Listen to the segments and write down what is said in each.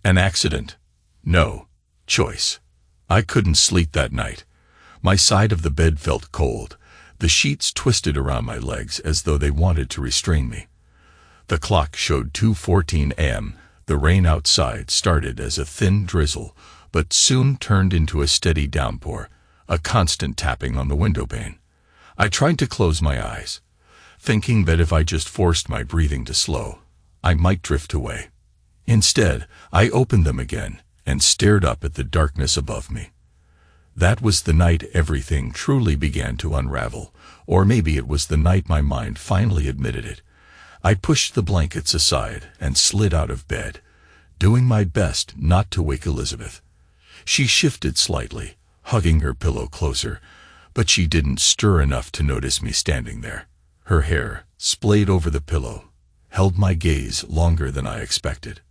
An accident? No. Choice. I couldn't sleep that night. My side of the bed felt cold. The sheets twisted around my legs as though they wanted to restrain me. The clock showed 2:14 a.m. The rain outside started as a thin drizzle, but soon turned into a steady downpour, a constant tapping on the windowpane. I tried to close my eyes, thinking that if I just forced my breathing to slow, I might drift away. Instead, I opened them again and stared up at the darkness above me. That was the night everything truly began to unravel, or maybe it was the night my mind finally admitted it. I pushed the blankets aside and slid out of bed, doing my best not to wake Elizabeth. She shifted slightly, hugging her pillow closer, but she didn't stir enough to notice me standing there. Her hair, splayed over the pillow, held my gaze longer than I expected.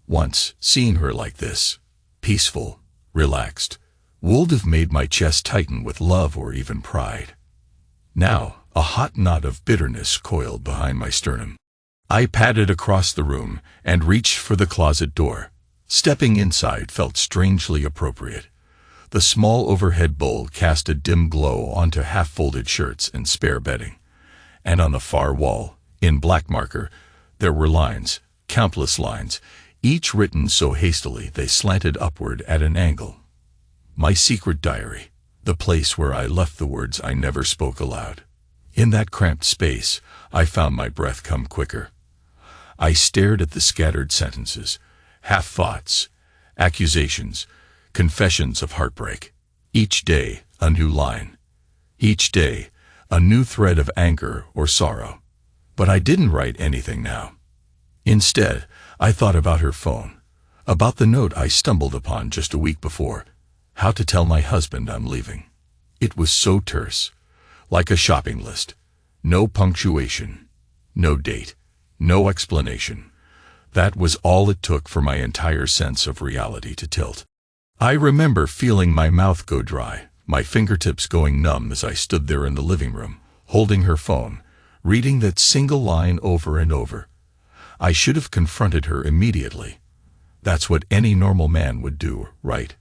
Once, seeing her like this, peaceful, relaxed, would have made my chest tighten with love or even pride. Now, a hot knot of bitterness coiled behind my sternum. I padded across the room and reached for the closet door. Stepping inside felt strangely appropriate. The small overhead bowl cast a dim glow onto half-folded shirts and spare bedding. And on the far wall, in black marker, there were lines, countless lines, each written so hastily they slanted upward at an angle. My secret diary, the place where I left the words I never spoke aloud. In that cramped space, I found my breath come quicker. I stared at the scattered sentences, half-thoughts, accusations, confessions of heartbreak. Each day, a new line. Each day, a new thread of anger or sorrow. But I didn't write anything now. Instead, I thought about her phone, about the note I stumbled upon just a week before, how to tell my husband I'm leaving. It was so terse, like a shopping list. No punctuation, no date, no explanation. That was all it took for my entire sense of reality to tilt. I remember feeling my mouth go dry, my fingertips going numb as I stood there in the living room, holding her phone, reading that single line over and over. I should have confronted her immediately. That's what any normal man would do, right?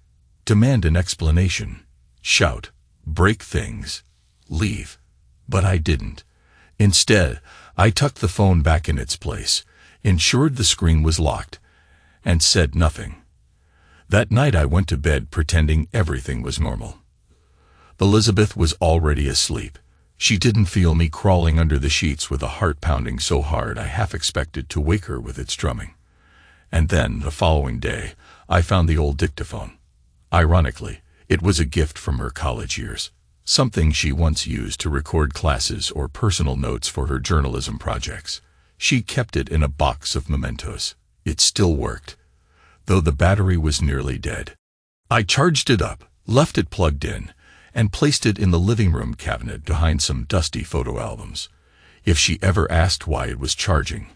Demand an explanation, shout, break things, leave. But I didn't. Instead, I tucked the phone back in its place, ensured the screen was locked, and said nothing. That night I went to bed pretending everything was normal. Elizabeth was already asleep. She didn't feel me crawling under the sheets with a heart pounding so hard I half expected to wake her with its drumming. And then, the following day, I found the old dictaphone. Ironically, it was a gift from her college years, something she once used to record classes or personal notes for her journalism projects. She kept it in a box of mementos. It still worked, though the battery was nearly dead. I charged it up, left it plugged in, and placed it in the living room cabinet behind some dusty photo albums. If she ever asked why it was charging,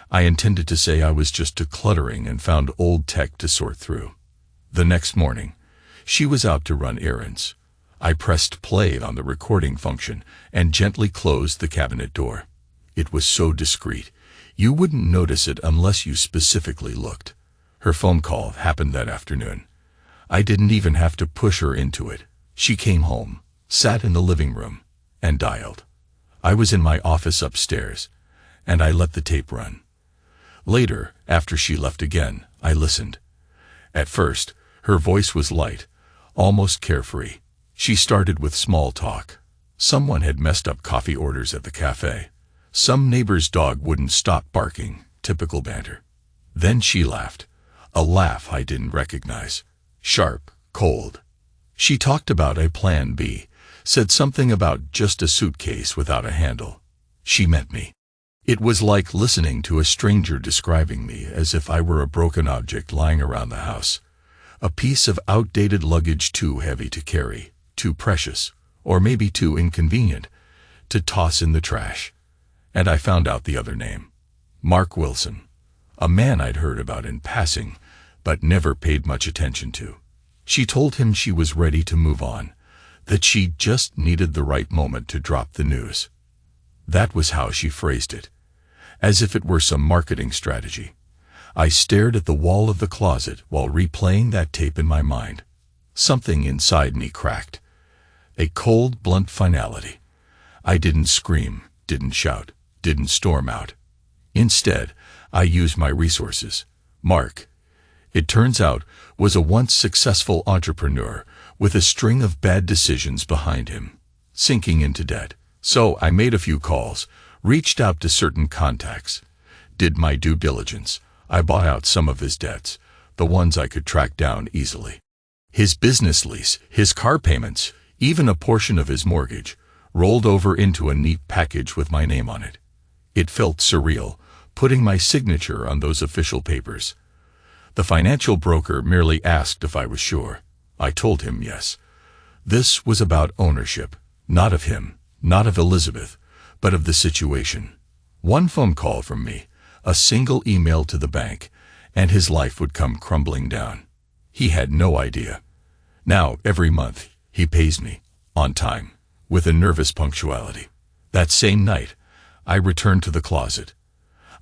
I intended to say I was just decluttering and found old tech to sort through. The next morning, she was out to run errands. I pressed play on the recording function and gently closed the cabinet door. It was so discreet, you wouldn't notice it unless you specifically looked. Her phone call happened that afternoon. I didn't even have to push her into it. She came home, sat in the living room, and dialed. I was in my office upstairs, and I let the tape run. Later, after she left again, I listened. At first, her voice was light, almost carefree. She started with small talk. Someone had messed up coffee orders at the cafe. Some neighbor's dog wouldn't stop barking, typical banter. Then she laughed, a laugh I didn't recognize, sharp, cold. She talked about a plan B, said something about just a suitcase without a handle. She meant me. It was like listening to a stranger describing me as if I were a broken object lying around the house. A piece of outdated luggage too heavy to carry, too precious, or maybe too inconvenient, to toss in the trash. And I found out the other name. Mark Wilson. A man I'd heard about in passing, but never paid much attention to. She told him she was ready to move on, that she just needed the right moment to drop the news. That was how she phrased it, as if it were some marketing strategy. I stared at the wall of the closet while replaying that tape in my mind. Something inside me cracked. A cold, blunt finality. I didn't scream, didn't shout, didn't storm out. Instead, I used my resources. Mark, it turns out, was a once successful entrepreneur with a string of bad decisions behind him, sinking into debt. So I made a few calls, reached out to certain contacts, did my due diligence. I bought out some of his debts, the ones I could track down easily. His business lease, his car payments, even a portion of his mortgage, rolled over into a neat package with my name on it. It felt surreal, putting my signature on those official papers. The financial broker merely asked if I was sure. I told him yes. This was about ownership, not of him, not of Elizabeth, but of the situation. One phone call from me, a single email to the bank, and his life would come crumbling down. He had no idea. Now, every month, he pays me, on time, with a nervous punctuality. That same night, I returned to the closet.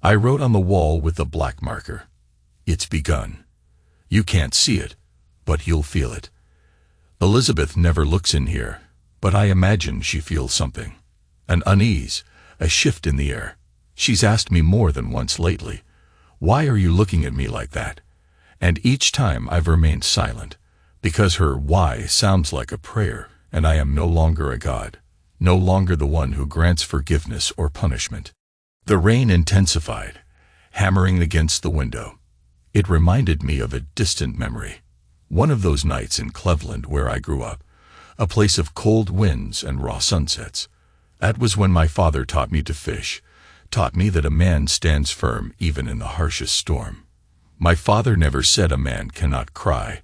I wrote on the wall with a black marker, "It's begun. You can't see it, but you'll feel it." Elizabeth never looks in here, but I imagine she feels something. An unease, a shift in the air. She's asked me more than once lately, "Why are you looking at me like that?" And each time I've remained silent, because her why sounds like a prayer, and I am no longer a god, no longer the one who grants forgiveness or punishment. The rain intensified, hammering against the window. It reminded me of a distant memory, one of those nights in Cleveland where I grew up, a place of cold winds and raw sunsets. That was when my father taught me to fish, taught me that a man stands firm even in the harshest storm. My father never said a man cannot cry,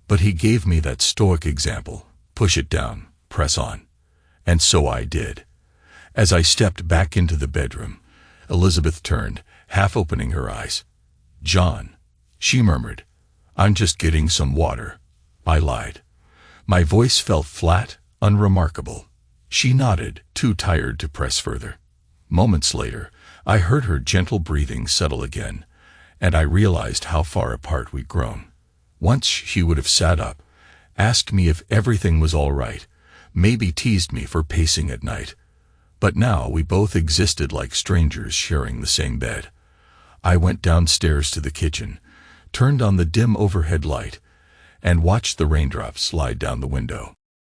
but he gave me that stoic example, push it down, press on. And so I did. As I stepped back into the bedroom, Elizabeth turned, half opening her eyes. "John," she murmured. "I'm just getting some water." I lied. My voice felt flat, unremarkable. She nodded, too tired to press further. Moments later, I heard her gentle breathing settle again, and I realized how far apart we'd grown. Once she would have sat up, asked me if everything was all right, maybe teased me for pacing at night. But now we both existed like strangers sharing the same bed. I went downstairs to the kitchen, turned on the dim overhead light, and watched the raindrops slide down the window.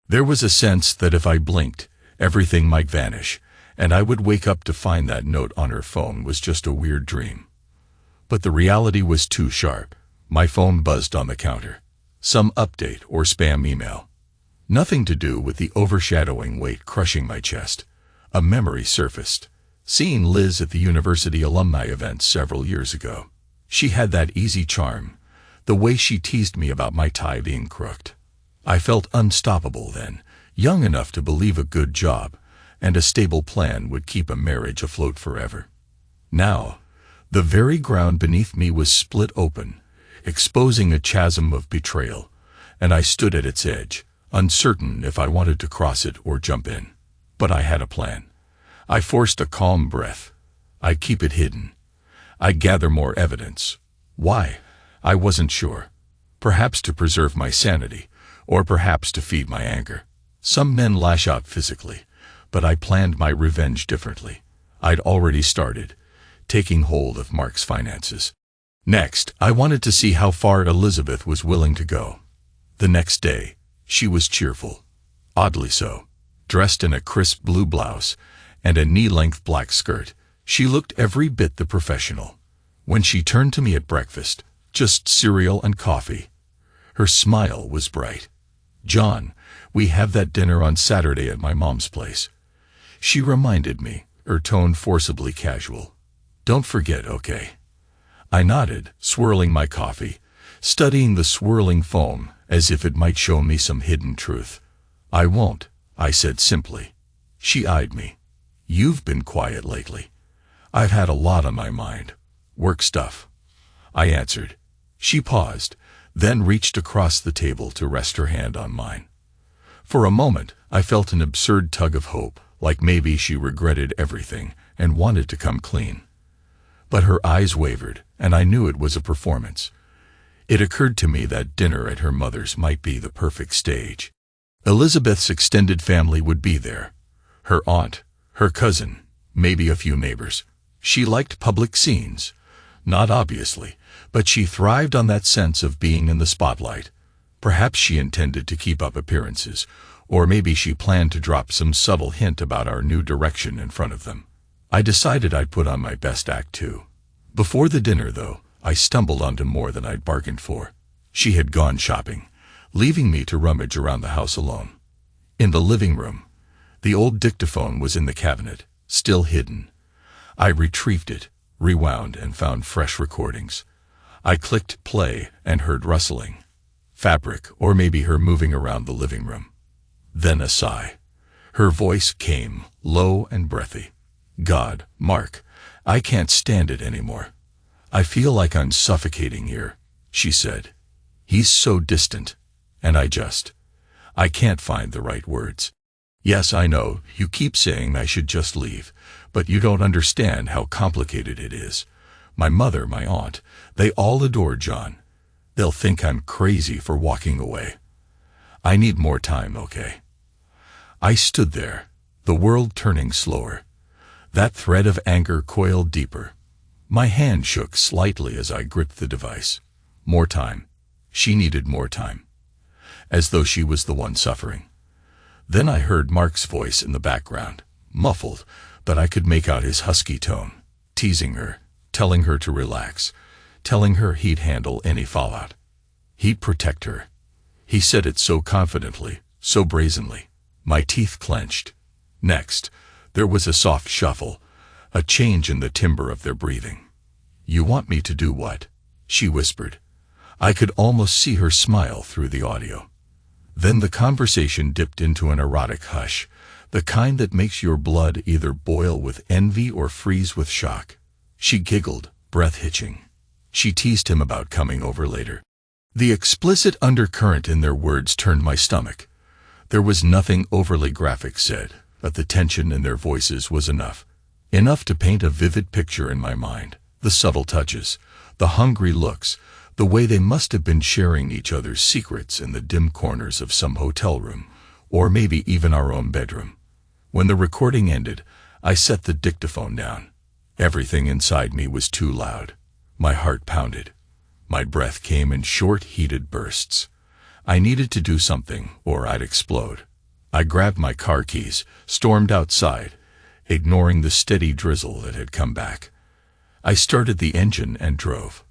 There was a sense that if I blinked, everything might vanish, and I would wake up to find that note on her phone was just a weird dream. But the reality was too sharp. My phone buzzed on the counter. Some update or spam email. Nothing to do with the overshadowing weight crushing my chest. A memory surfaced. Seeing Liz at the university alumni event several years ago. She had that easy charm, the way she teased me about my tie being crooked. I felt unstoppable then, young enough to believe a good job and a stable plan would keep a marriage afloat forever. Now, the very ground beneath me was split open, exposing a chasm of betrayal, and I stood at its edge, uncertain if I wanted to cross it or jump in. But I had a plan. I forced a calm breath. I'd keep it hidden. I'd gather more evidence. Why? I wasn't sure. Perhaps to preserve my sanity, or perhaps to feed my anger. Some men lash out physically, but I planned my revenge differently. I'd already started, taking hold of Mark's finances. Next, I wanted to see how far Elizabeth was willing to go. The next day, she was cheerful. Oddly so. Dressed in a crisp blue blouse and a knee-length black skirt, she looked every bit the professional. When she turned to me at breakfast, just cereal and coffee, her smile was bright. "John, we have that dinner on Saturday at my mom's place." She reminded me, her tone forcibly casual. "Don't forget, okay?" I nodded, swirling my coffee, studying the swirling foam as if it might show me some hidden truth. "I won't," I said simply. She eyed me. "You've been quiet lately." "I've had a lot on my mind. Work stuff," I answered. She paused, then reached across the table to rest her hand on mine. For a moment, I felt an absurd tug of hope, like maybe she regretted everything and wanted to come clean. But her eyes wavered, and I knew it was a performance. It occurred to me that dinner at her mother's might be the perfect stage. Elizabeth's extended family would be there. Her aunt, her cousin, maybe a few neighbors. She liked public scenes. Not obviously, but she thrived on that sense of being in the spotlight. Perhaps she intended to keep up appearances, or maybe she planned to drop some subtle hint about our new direction in front of them. I decided I'd put on my best act too. Before the dinner, though, I stumbled onto more than I'd bargained for. She had gone shopping, leaving me to rummage around the house alone. In the living room, the old dictaphone was in the cabinet, still hidden. I retrieved it, rewound, and found fresh recordings. I clicked play and heard rustling. Fabric, or maybe her moving around the living room. Then a sigh. Her voice came, low and breathy. God, Mark, I can't stand it anymore. I feel like I'm suffocating here, she said. He's so distant. And I can't find the right words. Yes, I know, you keep saying I should just leave, but you don't understand how complicated it is. My mother, my aunt, they all adore John. They'll think I'm crazy for walking away. I need more time, okay? I stood there, the world turning slower. That thread of anger coiled deeper. My hand shook slightly as I gripped the device. More time. She needed more time. As though she was the one suffering. Then I heard Mark's voice in the background, muffled, but I could make out his husky tone, teasing her, telling her to relax, telling her he'd handle any fallout. He'd protect her. He said it so confidently, so brazenly. My teeth clenched. Next, there was a soft shuffle, a change in the timbre of their breathing. You want me to do what? She whispered. I could almost see her smile through the audio. Then the conversation dipped into an erotic hush, the kind that makes your blood either boil with envy or freeze with shock. She giggled, breath hitching. She teased him about coming over later. The explicit undercurrent in their words turned my stomach. There was nothing overly graphic said, but the tension in their voices was enough. Enough to paint a vivid picture in my mind. The subtle touches, the hungry looks, the way they must have been sharing each other's secrets in the dim corners of some hotel room, or maybe even our own bedroom. When the recording ended, I set the dictaphone down. Everything inside me was too loud. My heart pounded. My breath came in short, heated bursts. I needed to do something, or I'd explode. I grabbed my car keys, stormed outside, ignoring the steady drizzle that had come back. I started the engine and drove.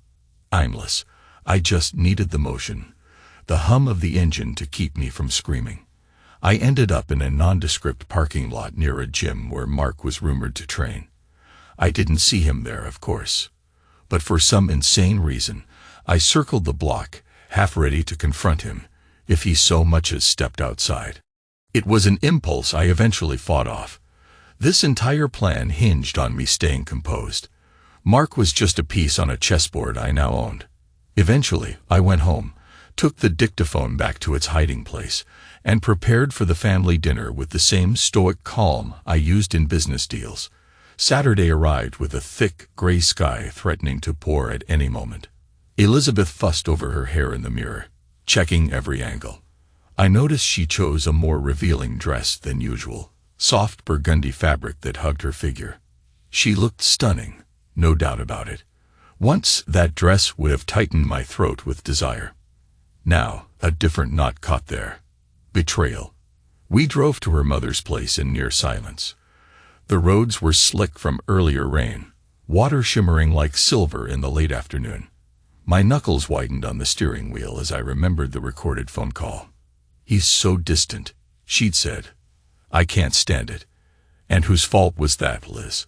Aimless. I just needed the motion, the hum of the engine to keep me from screaming. I ended up in a nondescript parking lot near a gym where Mark was rumored to train. I didn't see him there, of course. But for some insane reason, I circled the block, half ready to confront him, if he so much as stepped outside. It was an impulse I eventually fought off. This entire plan hinged on me staying composed. Mark was just a piece on a chessboard I now owned. Eventually, I went home, took the dictaphone back to its hiding place, and prepared for the family dinner with the same stoic calm I used in business deals. Saturday arrived with a thick, gray sky threatening to pour at any moment. Elizabeth fussed over her hair in the mirror, checking every angle. I noticed she chose a more revealing dress than usual, soft burgundy fabric that hugged her figure. She looked stunning, no doubt about it. Once, that dress would have tightened my throat with desire. Now, a different knot caught there. Betrayal. We drove to her mother's place in near silence. The roads were slick from earlier rain, water shimmering like silver in the late afternoon. My knuckles widened on the steering wheel as I remembered the recorded phone call. He's so distant, she'd said. I can't stand it. And whose fault was that, Liz?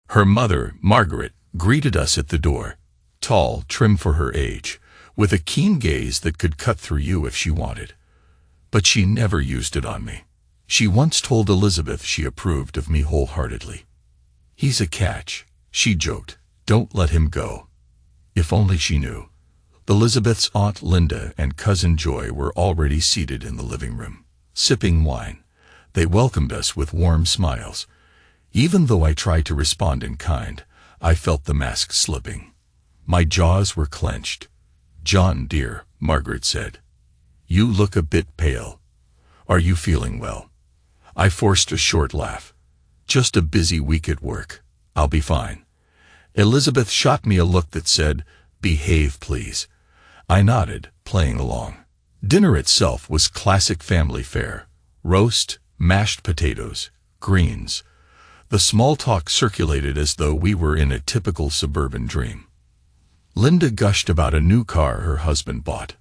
Her mother, Margaret, greeted us at the door, tall, trim for her age, with a keen gaze that could cut through you if she wanted. But she never used it on me. She once told Elizabeth she approved of me wholeheartedly. He's a catch, she joked. Don't let him go. If only she knew. Elizabeth's Aunt Linda and Cousin Joy were already seated in the living room, sipping wine. They welcomed us with warm smiles. Even though I tried to respond in kind, I felt the mask slipping. My jaws were clenched. "John, dear," Margaret said. "You look a bit pale. Are you feeling well?" I forced a short laugh. "Just a busy week at work. I'll be fine." Elizabeth shot me a look that said, "Behave, please." I nodded, playing along. Dinner itself was classic family fare. Roast, mashed potatoes, greens. The small talk circulated as though we were in a typical suburban dream. Linda gushed about a new car her husband bought.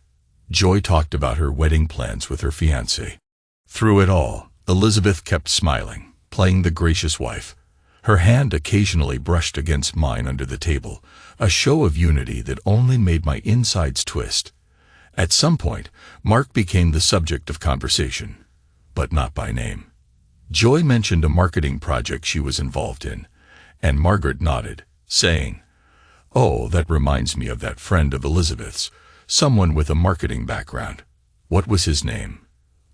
Joy talked about her wedding plans with her fiancé. Through it all, Elizabeth kept smiling, playing the gracious wife. Her hand occasionally brushed against mine under the table, a show of unity that only made my insides twist. At some point, Mark became the subject of conversation, but not by name. Joy mentioned a marketing project she was involved in, and Margaret nodded, saying, "Oh, that reminds me of that friend of Elizabeth's, someone with a marketing background. What was his name?"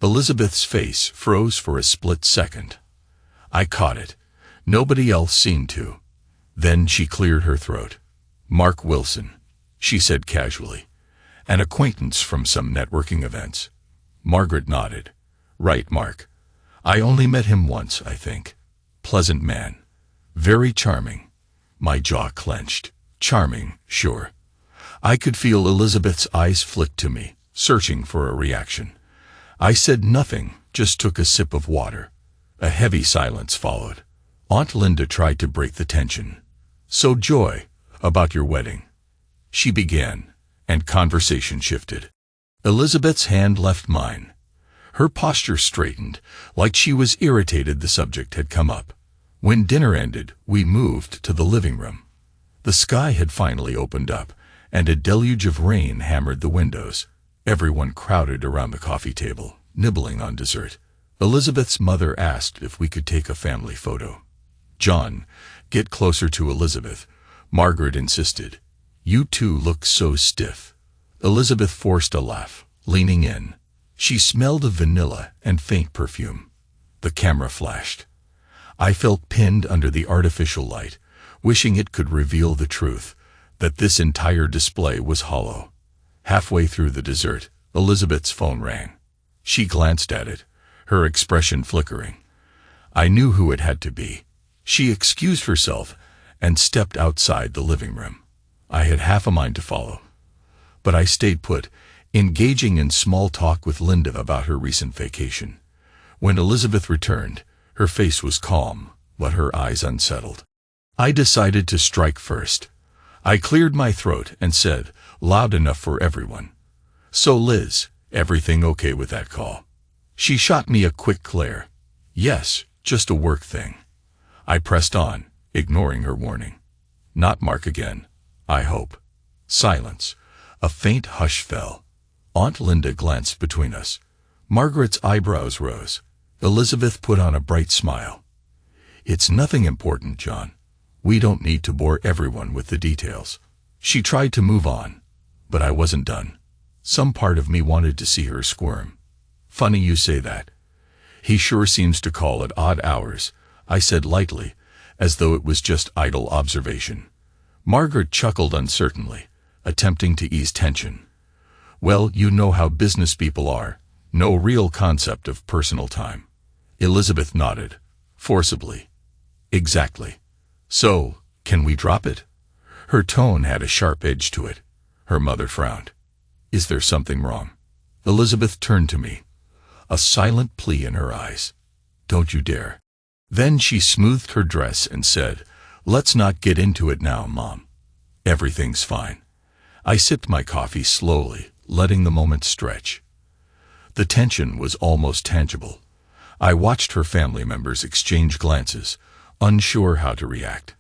Elizabeth's face froze for a split second. I caught it. Nobody else seemed to. Then she cleared her throat. "Mark Wilson," she said casually. "An acquaintance from some networking events." Margaret nodded. "Right, Mark. I only met him once, I think. Pleasant man. Very charming." My jaw clenched. Charming, sure. I could feel Elizabeth's eyes flick to me, searching for a reaction. I said nothing, just took a sip of water. A heavy silence followed. Aunt Linda tried to break the tension. "So, Joy, about your wedding," she began, and conversation shifted. Elizabeth's hand left mine. Her posture straightened, like she was irritated the subject had come up. When dinner ended, we moved to the living room. The sky had finally opened up, and a deluge of rain hammered the windows. Everyone crowded around the coffee table, nibbling on dessert. Elizabeth's mother asked if we could take a family photo. "John, get closer to Elizabeth," Margaret insisted. "You two look so stiff." Elizabeth forced a laugh, leaning in. She smelled of vanilla and faint perfume. The camera flashed. I felt pinned under the artificial light, wishing it could reveal the truth, that this entire display was hollow. Halfway through the dessert, Elizabeth's phone rang. She glanced at it, her expression flickering. I knew who it had to be. She excused herself and stepped outside the living room. I had half a mind to follow, but I stayed put, engaging in small talk with Linda about her recent vacation. When Elizabeth returned, her face was calm, but her eyes unsettled. I decided to strike first. I cleared my throat and said, loud enough for everyone, "So Liz, everything okay with that call?" She shot me a quick glare. "Yes, just a work thing." I pressed on, ignoring her warning. "Not Mark again, I hope." Silence. A faint hush fell. Aunt Linda glanced between us. Margaret's eyebrows rose. Elizabeth put on a bright smile. "It's nothing important, John. We don't need to bore everyone with the details." She tried to move on, but I wasn't done. Some part of me wanted to see her squirm. "Funny you say that. He sure seems to call at odd hours," I said lightly, as though it was just idle observation. Margaret chuckled uncertainly, attempting to ease tension. "Well, you know how business people are. No real concept of personal time." Elizabeth nodded, forcibly. "Exactly. So, can we drop it?" Her tone had a sharp edge to it. Her mother frowned. "Is there something wrong?" Elizabeth turned to me, a silent plea in her eyes. "Don't you dare." Then she smoothed her dress and said, "Let's not get into it now, Mom. Everything's fine." I sipped my coffee slowly, letting the moment stretch. The tension was almost tangible. I watched her family members exchange glances, unsure how to react.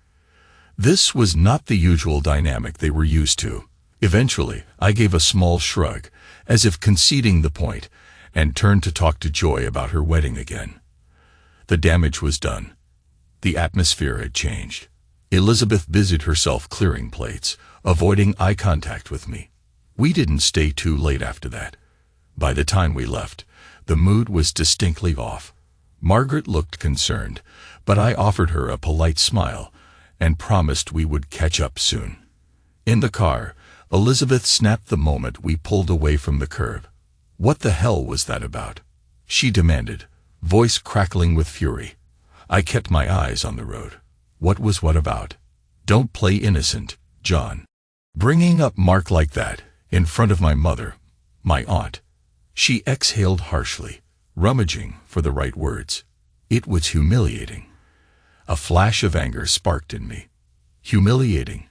This was not the usual dynamic they were used to. Eventually, I gave a small shrug, as if conceding the point, and turned to talk to Joy about her wedding again. The damage was done. The atmosphere had changed. Elizabeth busied herself clearing plates, avoiding eye contact with me. We didn't stay too late after that. By the time we left, the mood was distinctly off. Margaret looked concerned, but I offered her a polite smile and promised we would catch up soon. In the car, Elizabeth snapped the moment we pulled away from the curb. "What the hell was that about?" she demanded, voice crackling with fury. I kept my eyes on the road. What was what about? Don't play innocent, John. Bringing up Mark like that, in front of my mother, my aunt. She exhaled harshly, rummaging for the right words. It was humiliating. A flash of anger sparked in me. Humiliating.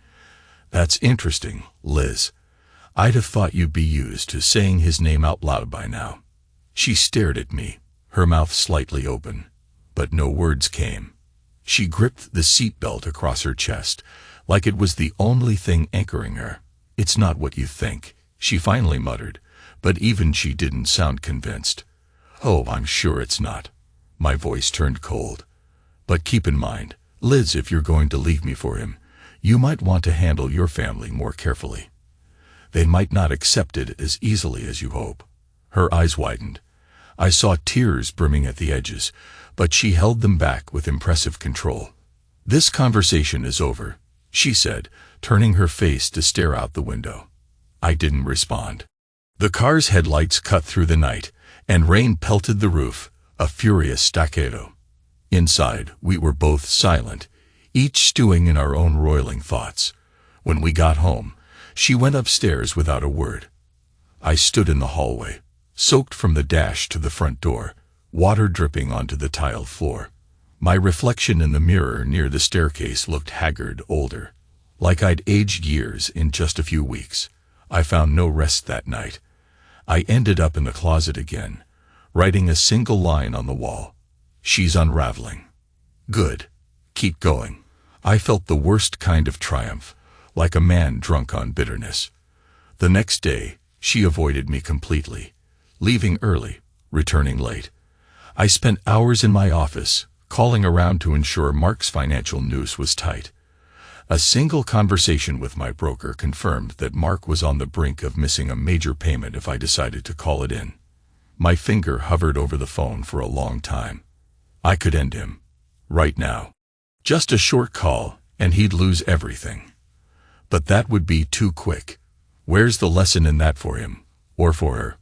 That's interesting, Liz. I'd have thought you'd be used to saying his name out loud by now. She stared at me, her mouth slightly open, but no words came. She gripped the seatbelt across her chest, like it was the only thing anchoring her. "It's not what you think," she finally muttered, but even she didn't sound convinced. "Oh, I'm sure it's not." My voice turned cold. "But keep in mind, Liz, if you're going to leave me for him, you might want to handle your family more carefully. They might not accept it as easily as you hope." Her eyes widened. I saw tears brimming at the edges, but she held them back with impressive control. "This conversation is over," she said, turning her face to stare out the window. I didn't respond. The car's headlights cut through the night, and rain pelted the roof, a furious staccato. Inside, we were both silent, each stewing in our own roiling thoughts. When we got home, she went upstairs without a word. I stood in the hallway, soaked from the dash to the front door, water dripping onto the tiled floor. My reflection in the mirror near the staircase looked haggard, older, like I'd aged years in just a few weeks. I found no rest that night. I ended up in the closet again, writing a single line on the wall. "She's unraveling." Good. Keep going. I felt the worst kind of triumph, like a man drunk on bitterness. The next day, she avoided me completely, leaving early, returning late. I spent hours in my office, calling around to ensure Mark's financial noose was tight. A single conversation with my broker confirmed that Mark was on the brink of missing a major payment if I decided to call it in. My finger hovered over the phone for a long time. I could end him. Right now. Just a short call, and he'd lose everything. But that would be too quick. Where's the lesson in that for him, or for her?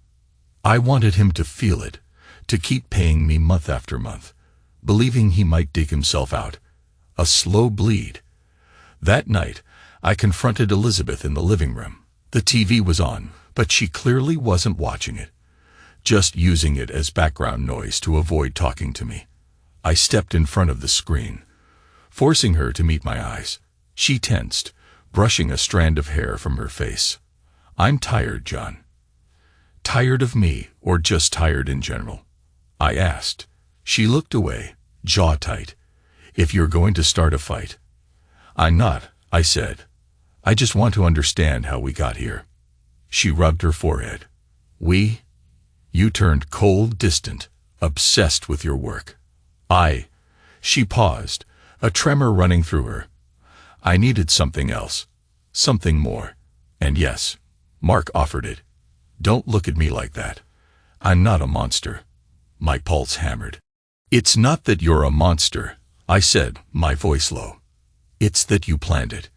I wanted him to feel it, to keep paying me month after month, believing he might dig himself out. A slow bleed. That night, I confronted Elizabeth in the living room. The TV was on, but she clearly wasn't watching it, just using it as background noise to avoid talking to me. I stepped in front of the screen, forcing her to meet my eyes. She tensed, brushing a strand of hair from her face. "I'm tired, John." "Tired of me, or just tired in general?" I asked. She looked away, jaw tight. "If you're going to start a fight." "I'm not," I said. "I just want to understand how we got here." She rubbed her forehead. "We?" You turned cold, distant, obsessed with your work. She paused, a tremor running through her. I needed something else, something more. And yes, Mark offered it. "Don't look at me like that. I'm not a monster." My pulse hammered. "It's not that you're a monster," I said, my voice low. "It's that you planned it,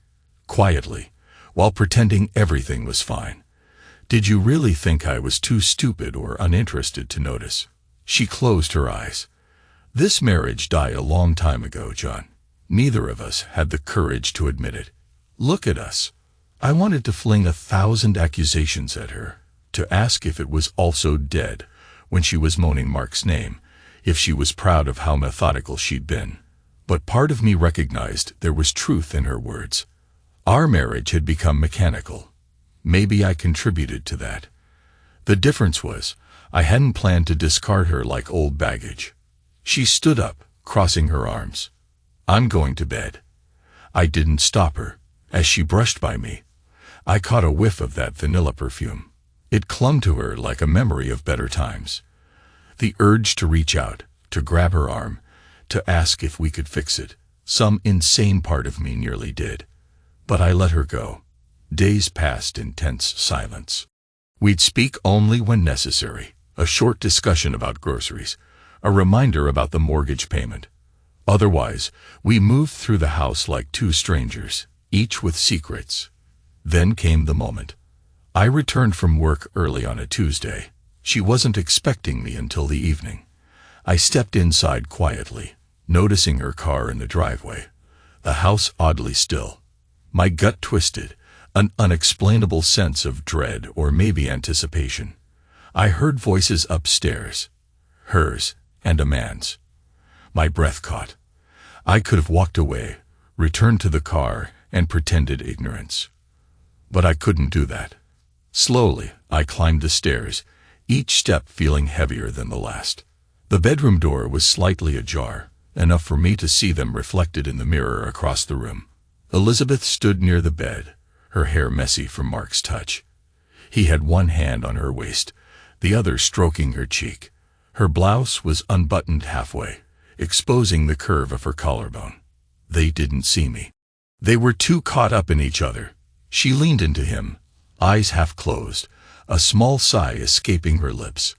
quietly, while pretending everything was fine. Did you really think I was too stupid or uninterested to notice?" She closed her eyes. "This marriage died a long time ago, John. Neither of us had the courage to admit it. Look at us." I wanted to fling 1,000 accusations at her, to ask if it was also dead when she was moaning Mark's name, if she was proud of how methodical she'd been. But part of me recognized there was truth in her words. Our marriage had become mechanical. Maybe I contributed to that. The difference was, I hadn't planned to discard her like old baggage. She stood up, crossing her arms. "I'm going to bed." I didn't stop her. As she brushed by me, I caught a whiff of that vanilla perfume. It clung to her like a memory of better times. The urge to reach out, to grab her arm, to ask if we could fix it, some insane part of me nearly did. But I let her go. Days passed in tense silence. We'd speak only when necessary, a short discussion about groceries, a reminder about the mortgage payment. Otherwise, we moved through the house like two strangers, each with secrets. Then came the moment. I returned from work early on a Tuesday. She wasn't expecting me until the evening. I stepped inside quietly, noticing her car in the driveway. The house oddly still. My gut twisted, an unexplainable sense of dread or maybe anticipation. I heard voices upstairs, hers and a man's. My breath caught. I could have walked away, returned to the car, and pretended ignorance. But I couldn't do that. Slowly, I climbed the stairs, each step feeling heavier than the last. The bedroom door was slightly ajar, enough for me to see them reflected in the mirror across the room. Elizabeth stood near the bed, her hair messy from Mark's touch. He had one hand on her waist, the other stroking her cheek. Her blouse was unbuttoned halfway, exposing the curve of her collarbone. They didn't see me. They were too caught up in each other. She leaned into him, eyes half closed, a small sigh escaping her lips.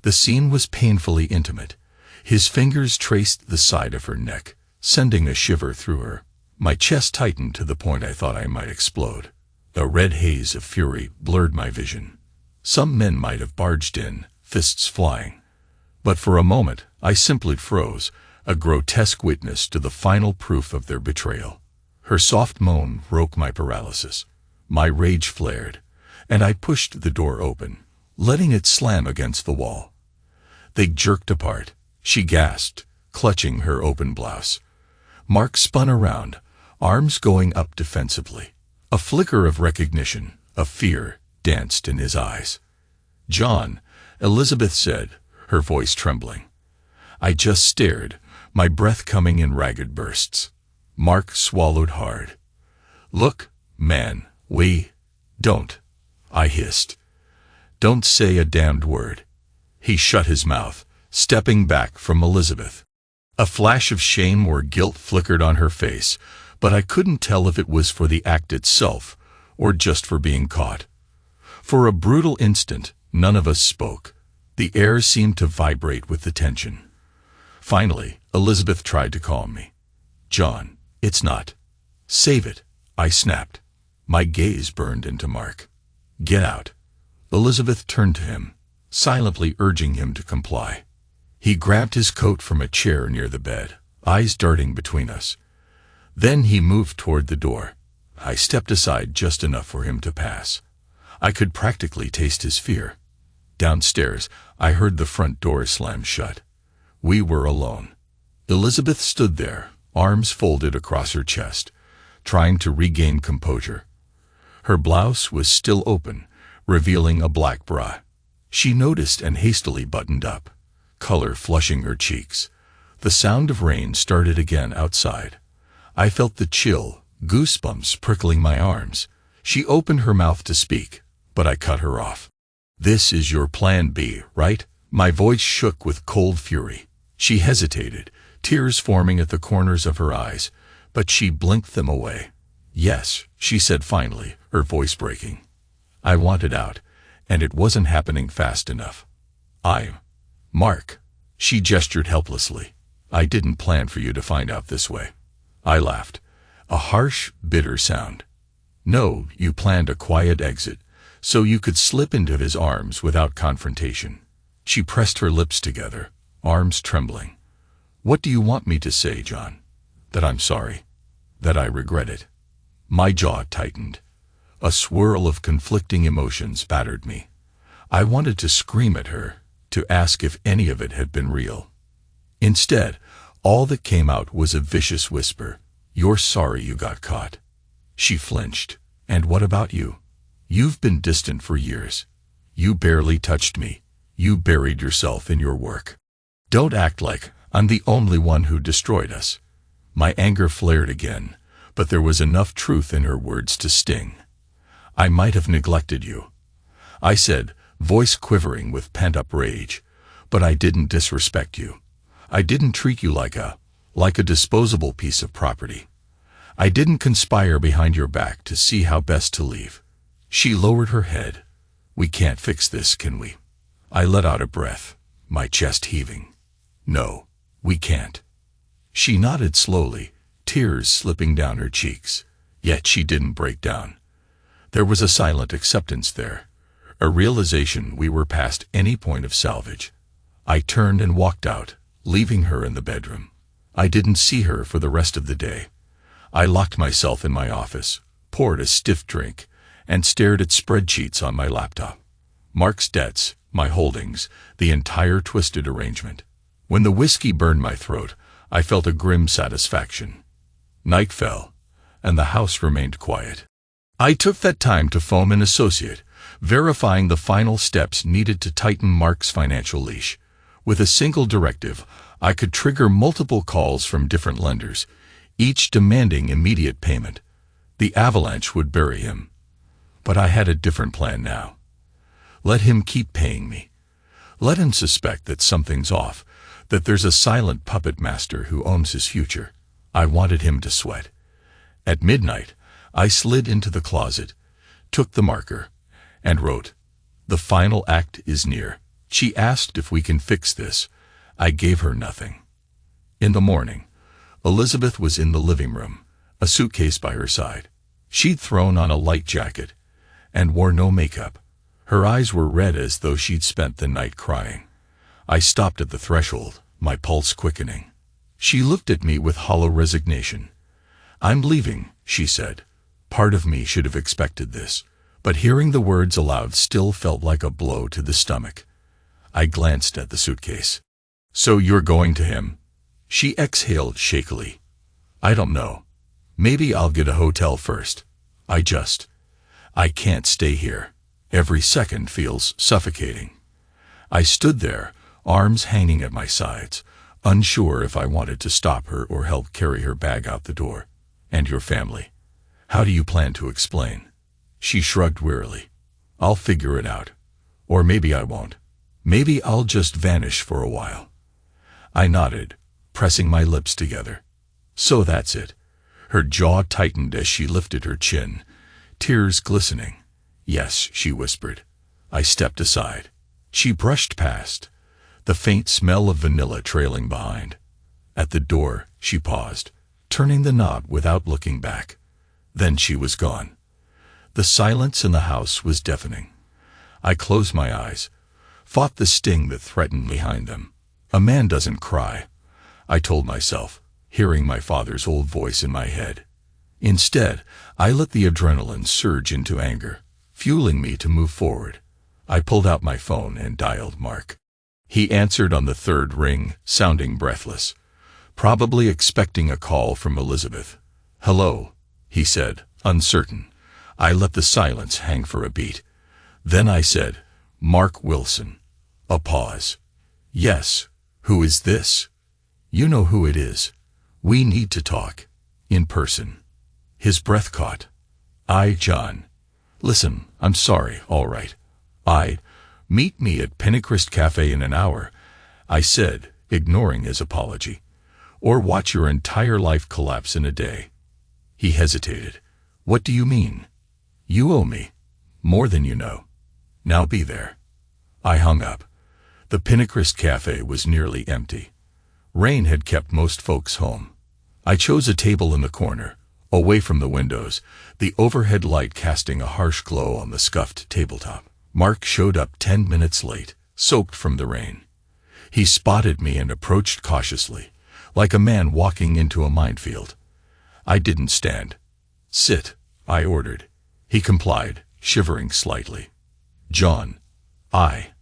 The scene was painfully intimate. His fingers traced the side of her neck, sending a shiver through her. My chest tightened to the point I thought I might explode. A red haze of fury blurred my vision. Some men might have barged in, fists flying. But for a moment, I simply froze, a grotesque witness to the final proof of their betrayal. Her soft moan broke my paralysis. My rage flared, and I pushed the door open, letting it slam against the wall. They jerked apart. She gasped, clutching her open blouse. Mark spun around, arms going up defensively. A flicker of recognition, of fear, danced in his eyes. "John," Elizabeth said, her voice trembling. I just stared, my breath coming in ragged bursts. Mark swallowed hard. "Look, man, don't," I hissed. "Don't say a damned word." He shut his mouth, stepping back from Elizabeth. A flash of shame or guilt flickered on her face, but I couldn't tell if it was for the act itself or just for being caught. For a brutal instant, none of us spoke. The air seemed to vibrate with the tension. Finally, Elizabeth tried to calm me. "John, it's not. Save it," I snapped. My gaze burned into Mark. "Get out." Elizabeth turned to him, silently urging him to comply. He grabbed his coat from a chair near the bed, eyes darting between us. Then he moved toward the door. I stepped aside just enough for him to pass. I could practically taste his fear. Downstairs, I heard the front door slam shut. We were alone. Elizabeth stood there, arms folded across her chest, trying to regain composure. Her blouse was still open, revealing a black bra. She noticed and hastily buttoned up, color flushing her cheeks. The sound of rain started again outside. I felt the chill, goosebumps prickling my arms. She opened her mouth to speak, but I cut her off. "This is your plan B, right?" My voice shook with cold fury. She hesitated, tears forming at the corners of her eyes, but she blinked them away. "Yes," she said finally, her voice breaking. I wanted out, and it wasn't happening fast enough. Mark." She gestured helplessly. "I didn't plan for you to find out this way." I laughed. A harsh, bitter sound. "No, you planned a quiet exit, so you could slip into his arms without confrontation." She pressed her lips together, arms trembling. "What do you want me to say, John? That I'm sorry? That I regret it?" My jaw tightened. A swirl of conflicting emotions battered me. I wanted to scream at her, to ask if any of it had been real. Instead, all that came out was a vicious whisper. "You're sorry you got caught." She flinched. "And what about you? You've been distant for years. You barely touched me. You buried yourself in your work. Don't act like I'm the only one who destroyed us." My anger flared again, but there was enough truth in her words to sting. "I might have neglected you," I said, voice quivering with pent-up rage, "but I didn't disrespect you. I didn't treat you like a disposable piece of property. I didn't conspire behind your back to see how best to leave." She lowered her head. "We can't fix this, can we?" I let out a breath, my chest heaving. "No, we can't." She nodded slowly, tears slipping down her cheeks. Yet she didn't break down. There was a silent acceptance there, a realization we were past any point of salvage. I turned and walked out, leaving her in the bedroom. I didn't see her for the rest of the day. I locked myself in my office, poured a stiff drink, and stared at spreadsheets on my laptop. Mark's debts, my holdings, the entire twisted arrangement. When the whiskey burned my throat, I felt a grim satisfaction. Night fell, and the house remained quiet. I took that time to phone an associate, verifying the final steps needed to tighten Mark's financial leash. With a single directive, I could trigger multiple calls from different lenders, each demanding immediate payment. The avalanche would bury him. But I had a different plan now. Let him keep paying me. Let him suspect that something's off, that there's a silent puppet master who owns his future. I wanted him to sweat. At midnight, I slid into the closet, took the marker, and wrote, "The final act is near." She asked if we can fix this. I gave her nothing. In the morning, Elizabeth was in the living room, a suitcase by her side. She'd thrown on a light jacket and wore no makeup. Her eyes were red as though she'd spent the night crying. I stopped at the threshold, my pulse quickening. She looked at me with hollow resignation. "I'm leaving," she said. Part of me should have expected this, but hearing the words aloud still felt like a blow to the stomach. I glanced at the suitcase. "So you're going to him?" She exhaled shakily. "I don't know. Maybe I'll get a hotel first. I can't stay here. Every second feels suffocating." I stood there, arms hanging at my sides, unsure if I wanted to stop her or help carry her bag out the door. "And your family? How do you plan to explain?" She shrugged wearily. "I'll figure it out. Or maybe I won't. Maybe I'll just vanish for a while." I nodded, pressing my lips together. "So that's it." Her jaw tightened as she lifted her chin, tears glistening. "Yes," she whispered. I stepped aside. She brushed past, the faint smell of vanilla trailing behind. At the door, she paused, turning the knob without looking back. Then she was gone. The silence in the house was deafening. I closed my eyes, fought the sting that threatened behind them. A man doesn't cry, I told myself, hearing my father's old voice in my head. Instead, I let the adrenaline surge into anger, fueling me to move forward. I pulled out my phone and dialed Mark. He answered on the third ring, sounding breathless, probably expecting a call from Elizabeth. "Hello," he said, uncertain. I let the silence hang for a beat. Then I said, "Mark Wilson." A pause. "Yes, who is this?" "You know who it is. We need to talk. In person." His breath caught. John. "Listen, I'm sorry, all right. Meet me at Pennycrest Cafe in an hour," I said, ignoring his apology. "Or watch your entire life collapse in a day." He hesitated. "What do you mean?" "You owe me. More than you know. Now be there." I hung up. The Pennycrest Cafe was nearly empty. Rain had kept most folks home. I chose a table in the corner, away from the windows, the overhead light casting a harsh glow on the scuffed tabletop. Mark showed up 10 minutes late, soaked from the rain. He spotted me and approached cautiously, like a man walking into a minefield. I didn't stand. "Sit," I ordered. He complied, shivering slightly. "John, I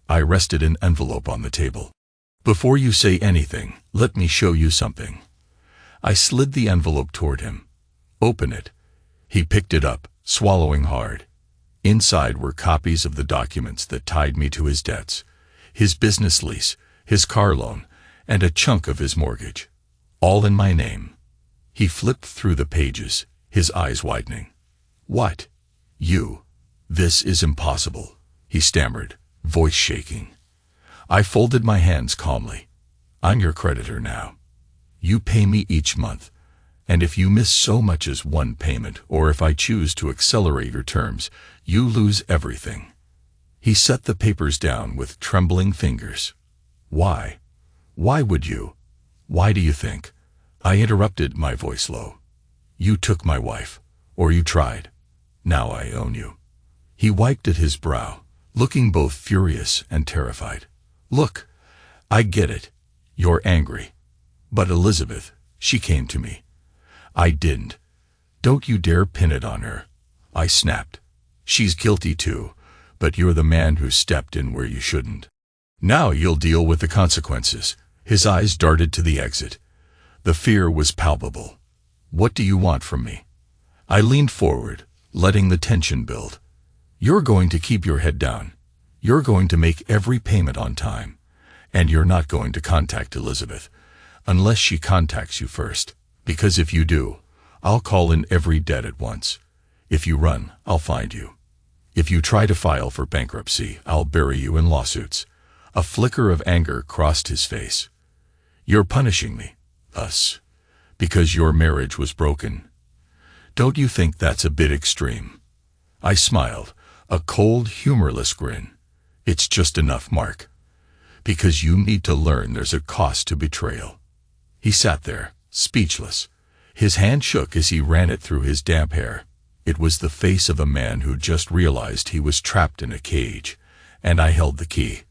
rested an envelope on the table. Before you say anything, let me show you something." I slid the envelope toward him. "Open it." He picked it up, swallowing hard. Inside were copies of the documents that tied me to his debts, his business lease, his car loan, and a chunk of his mortgage. All in my name. He flipped through the pages, his eyes widening. "What? You? This is impossible," he stammered, voice shaking. I folded my hands calmly. "I'm your creditor now. You pay me each month, and if you miss so much as one payment, or if I choose to accelerate your terms, you lose everything." He set the papers down with trembling fingers. "Why? Why would you? Why do you think?" I interrupted, my voice low. "You took my wife, or you tried. Now I own you." He wiped at his brow, looking both furious and terrified. "Look, I get it. You're angry. But Elizabeth, she came to me. I didn't. Don't you dare pin it on her," I snapped. "She's guilty too, but you're the man who stepped in where you shouldn't. Now you'll deal with the consequences." His eyes darted to the exit. The fear was palpable. "What do you want from me?" I leaned forward, letting the tension build. "You're going to keep your head down. You're going to make every payment on time. And you're not going to contact Elizabeth, unless she contacts you first. Because if you do, I'll call in every debt at once. If you run, I'll find you. If you try to file for bankruptcy, I'll bury you in lawsuits." A flicker of anger crossed his face. "You're punishing me, us, because your marriage was broken. Don't you think that's a bit extreme?" I smiled, a cold, humorless grin. "It's just enough, Mark. Because you need to learn there's a cost to betrayal." He sat there, speechless. His hand shook as he ran it through his damp hair. It was the face of a man who just realized he was trapped in a cage, and I held the key.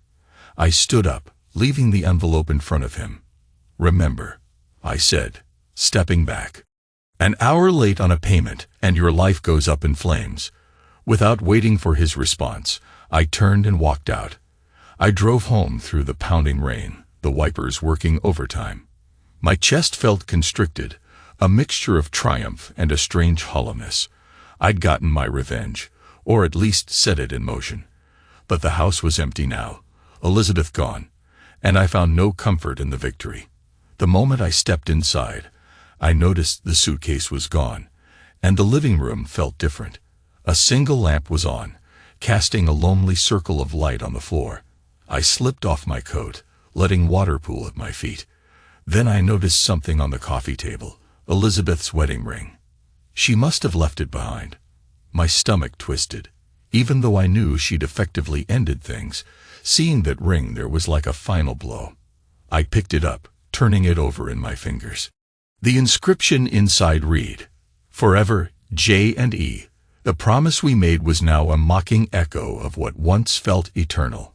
I stood up, leaving the envelope in front of him. "Remember," I said, stepping back. "An hour late on a payment, and your life goes up in flames." Without waiting for his response, I turned and walked out. I drove home through the pounding rain, the wipers working overtime. My chest felt constricted, a mixture of triumph and a strange hollowness. I'd gotten my revenge, or at least set it in motion. But the house was empty now, Elizabeth gone, and I found no comfort in the victory. The moment I stepped inside, I noticed the suitcase was gone, and the living room felt different. A single lamp was on, casting a lonely circle of light on the floor. I slipped off my coat, letting water pool at my feet. Then I noticed something on the coffee table, Elizabeth's wedding ring. She must have left it behind. My stomach twisted. Even though I knew she'd effectively ended things, seeing that ring there was like a final blow. I picked it up, turning it over in my fingers. The inscription inside read, "Forever, J&E." The promise we made was now a mocking echo of what once felt eternal.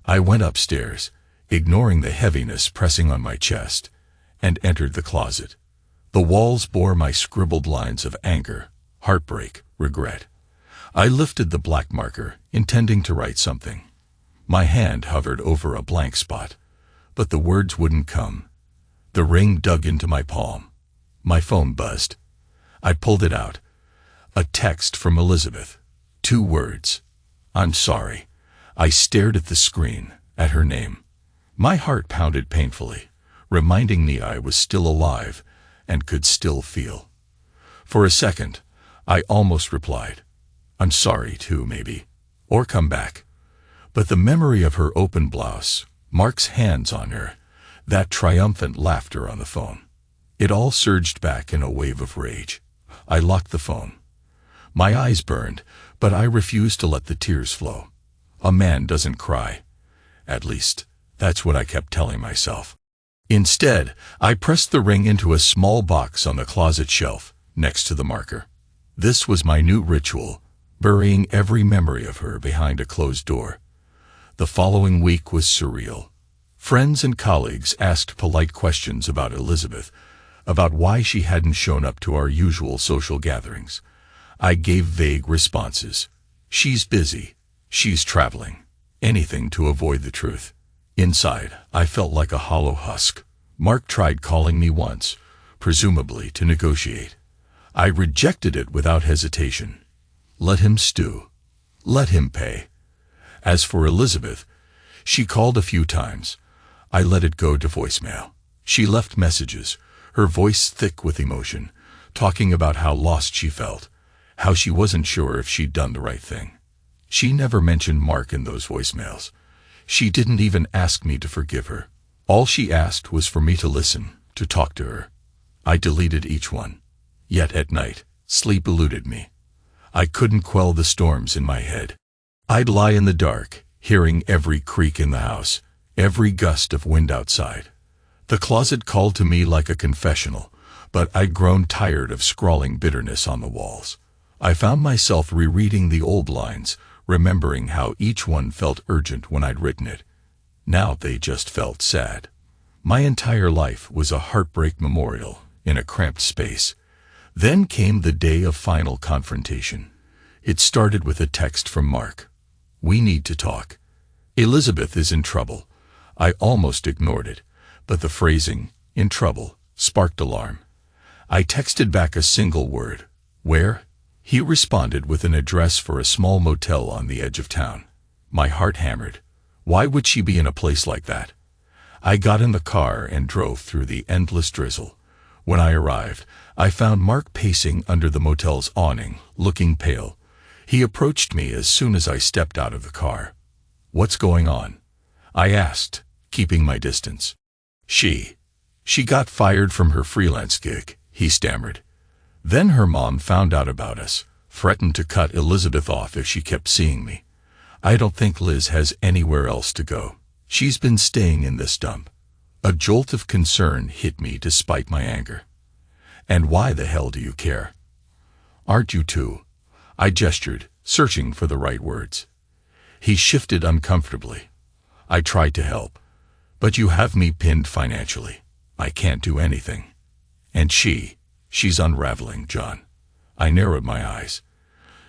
I went upstairs, ignoring the heaviness pressing on my chest, and entered the closet. The walls bore my scribbled lines of anger, heartbreak, regret. I lifted the black marker, intending to write something. My hand hovered over a blank spot, but the words wouldn't come. The ring dug into my palm. My phone buzzed. I pulled it out. A text from Elizabeth. 2 words. "I'm sorry." I stared at the screen, at her name. My heart pounded painfully, reminding me I was still alive and could still feel. For a second, I almost replied, "I'm sorry too, maybe," or "come back." But the memory of her open blouse, Mark's hands on her, that triumphant laughter on the phone, it all surged back in a wave of rage. I locked the phone. My eyes burned, but I refused to let the tears flow. A man doesn't cry. At least, that's what I kept telling myself. Instead, I pressed the ring into a small box on the closet shelf, next to the marker. This was my new ritual, burying every memory of her behind a closed door. The following week was surreal. Friends and colleagues asked polite questions about Elizabeth, about why she hadn't shown up to our usual social gatherings. I gave vague responses. She's busy. She's traveling. Anything to avoid the truth. Inside, I felt like a hollow husk. Mark tried calling me once, presumably to negotiate. I rejected it without hesitation. Let him stew. Let him pay. As for Elizabeth, she called a few times. I let it go to voicemail. She left messages, her voice thick with emotion, talking about how lost she felt, how she wasn't sure if she'd done the right thing. She never mentioned Mark in those voicemails. She didn't even ask me to forgive her. All she asked was for me to listen, to talk to her. I deleted each one. Yet at night, sleep eluded me. I couldn't quell the storms in my head. I'd lie in the dark, hearing every creak in the house, every gust of wind outside. The closet called to me like a confessional, but I'd grown tired of scrawling bitterness on the walls. I found myself rereading the old lines, remembering how each one felt urgent when I'd written it. Now they just felt sad. My entire life was a heartbreak memorial in a cramped space. Then came the day of final confrontation. It started with a text from Mark. "We need to talk. Elizabeth is in trouble." I almost ignored it, but the phrasing, "in trouble," sparked alarm. I texted back a single word, "Where?" He responded with an address for a small motel on the edge of town. My heart hammered. Why would she be in a place like that? I got in the car and drove through the endless drizzle. When I arrived, I found Mark pacing under the motel's awning, looking pale. He approached me as soon as I stepped out of the car. "What's going on?" I asked, keeping my distance. She got fired from her freelance gig," he stammered. "Then her mom found out about us, threatened to cut Elizabeth off if she kept seeing me. I don't think Liz has anywhere else to go. She's been staying in this dump." A jolt of concern hit me despite my anger. "And why the hell do you care?" "Aren't you too?" I gestured, searching for the right words. He shifted uncomfortably. I tried to help. "But you have me pinned financially. I can't do anything. And she's unraveling, John." I narrowed my eyes.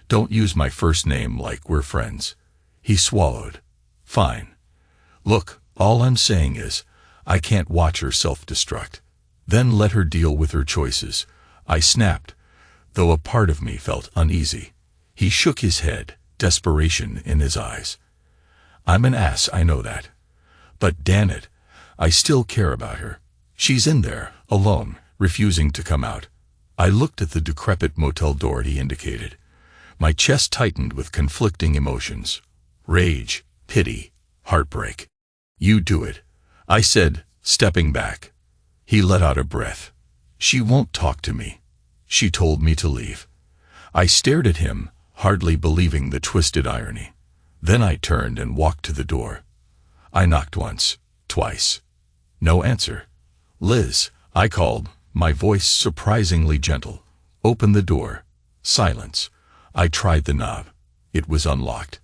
"Don't use my first name like we're friends." He swallowed. "Fine. Look, all I'm saying is, I can't watch her self-destruct. Then let her deal with her choices." I snapped, though a part of me felt uneasy. He shook his head, desperation in his eyes. "I'm an ass, I know that. But damn it, I still care about her. She's in there, alone, refusing to come out." I looked at the decrepit motel door he indicated. My chest tightened with conflicting emotions. Rage, pity, heartbreak. "You do it," I said, stepping back. He let out a breath. "She won't talk to me. She told me to leave." I stared at him, hardly believing the twisted irony. Then I turned and walked to the door. I knocked once, twice. No answer. "Liz," I called, my voice surprisingly gentle. "Open the door." Silence. I tried the knob. It was unlocked.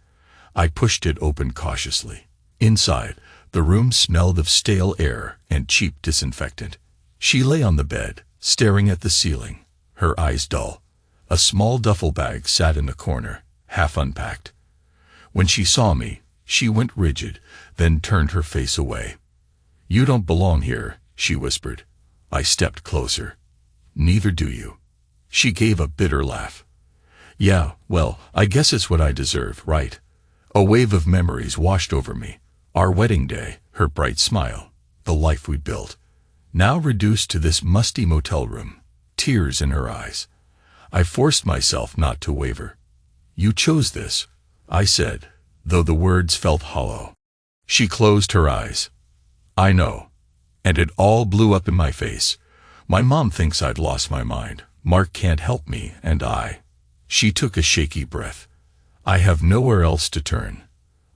I pushed it open cautiously. Inside, the room smelled of stale air and cheap disinfectant. She lay on the bed, staring at the ceiling, her eyes dull. A small duffel bag sat in the corner, half unpacked. When she saw me, she went rigid, then turned her face away. "You don't belong here," she whispered. I stepped closer. "Neither do you." She gave a bitter laugh. "Yeah, well, I guess it's what I deserve, right?" A wave of memories washed over me. Our wedding day, her bright smile, the life we'd built. Now reduced to this musty motel room, tears in her eyes. I forced myself not to waver. "You chose this," I said, though the words felt hollow. She closed her eyes. "I know." And it all blew up in my face. "My mom thinks I'd lost my mind. Mark can't help me, and I." She took a shaky breath. "I have nowhere else to turn."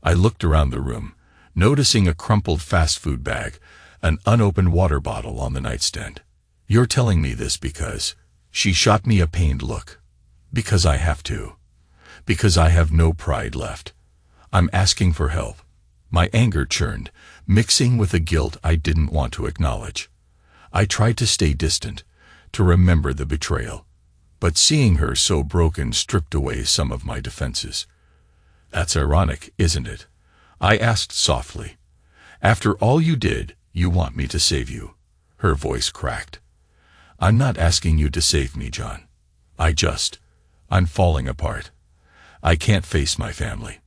I looked around the room, noticing a crumpled fast food bag, an unopened water bottle on the nightstand. "You're telling me this because..." She shot me a pained look. "Because I have to. Because I have no pride left. I'm asking for help." My anger churned, mixing with a guilt I didn't want to acknowledge. I tried to stay distant, to remember the betrayal. But seeing her so broken stripped away some of my defenses. "That's ironic, isn't it?" I asked softly. "After all you did, you want me to save you." Her voice cracked. "I'm not asking you to save me, John. I'm falling apart. I can't face my family.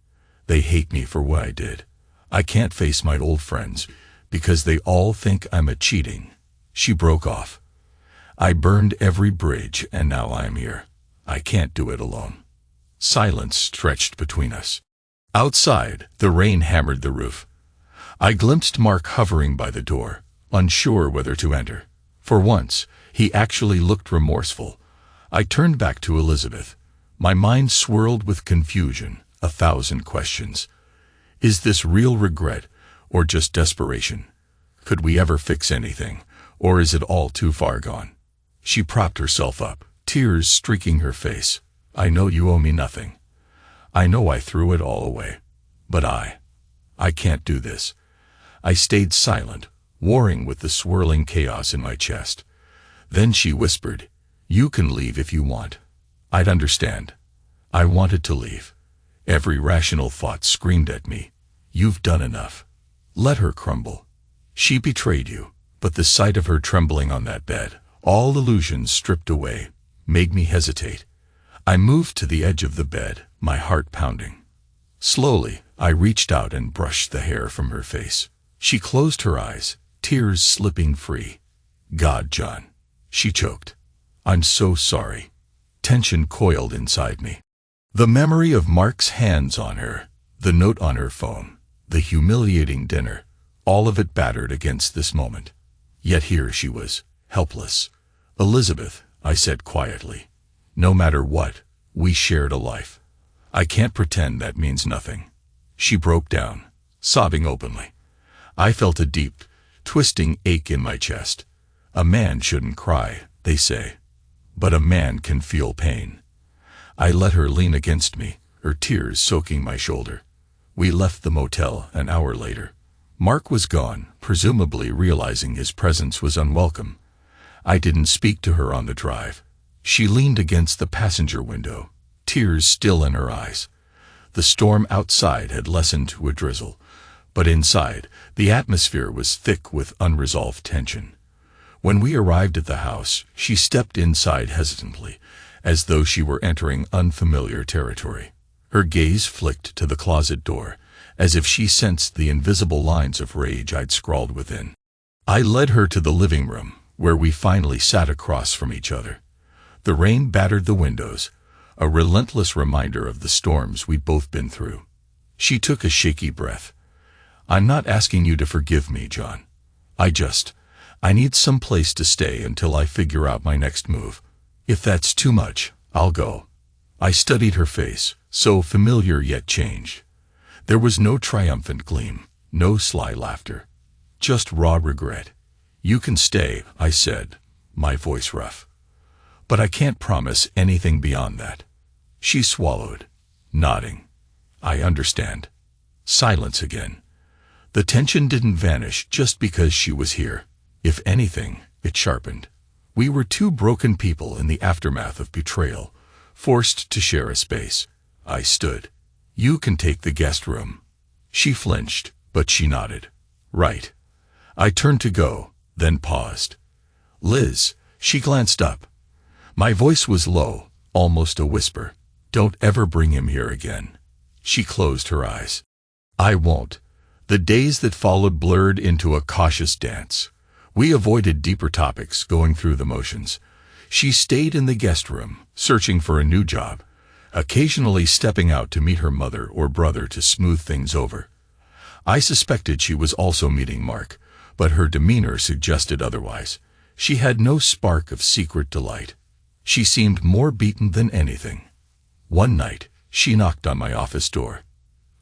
They hate me for what I did. I can't face my old friends, because they all think I'm a cheating." She broke off. "I burned every bridge, and now I'm here. I can't do it alone." Silence stretched between us. Outside, the rain hammered the roof. I glimpsed Mark hovering by the door, unsure whether to enter. For once, he actually looked remorseful. I turned back to Elizabeth. My mind swirled with confusion, 1,000 questions. Is this real regret, or just desperation? Could we ever fix anything, or is it all too far gone? She propped herself up, tears streaking her face. I know you owe me nothing. I know I threw it all away. But I can't do this. I stayed silent, warring with the swirling chaos in my chest. Then she whispered, "You can leave if you want." I'd understand. I wanted to leave. Every rational thought screamed at me, "You've done enough. Let her crumble. She betrayed you." But the sight of her trembling on that bed, all illusions stripped away, made me hesitate. I moved to the edge of the bed, my heart pounding. Slowly, I reached out and brushed the hair from her face. She closed her eyes, tears slipping free. "God, John," she choked. "I'm so sorry." Tension coiled inside me. The memory of Mark's hands on her, the note on her phone, the humiliating dinner, all of it battered against this moment. Yet here she was, helpless. "Elizabeth," I said quietly, "no matter what, we shared a life. I can't pretend that means nothing." She broke down, sobbing openly. I felt a deep, twisting ache in my chest. A man shouldn't cry, they say. But a man can feel pain. I let her lean against me, her tears soaking my shoulder. We left the motel an hour later. Mark was gone, presumably realizing his presence was unwelcome. I didn't speak to her on the drive. She leaned against the passenger window, tears still in her eyes. The storm outside had lessened to a drizzle, but inside, the atmosphere was thick with unresolved tension. When we arrived at the house, she stepped inside hesitantly, as though she were entering unfamiliar territory. Her gaze flicked to the closet door, as if she sensed the invisible lines of rage I'd scrawled within. I led her to the living room, where we finally sat across from each other. The rain battered the windows, a relentless reminder of the storms we'd both been through. She took a shaky breath. "I'm not asking you to forgive me, John. I need some place to stay until I figure out my next move. If that's too much, I'll go." I studied her face, so familiar yet changed. There was no triumphant gleam, no sly laughter, just raw regret. "You can stay," I said, my voice rough. "But I can't promise anything beyond that." She swallowed, nodding. "I understand." Silence again. The tension didn't vanish just because she was here. If anything, it sharpened. We were two broken people in the aftermath of betrayal, forced to share a space. I stood. "You can take the guest room." She flinched, but she nodded. "Right." I turned to go, then paused. "Liz," she glanced up. My voice was low, almost a whisper. "Don't ever bring him here again." She closed her eyes. "I won't." The days that followed blurred into a cautious dance. We avoided deeper topics, going through the motions. She stayed in the guest room, searching for a new job, occasionally stepping out to meet her mother or brother to smooth things over. I suspected she was also meeting Mark, but her demeanor suggested otherwise. She had no spark of secret delight. She seemed more beaten than anything. One night, she knocked on my office door.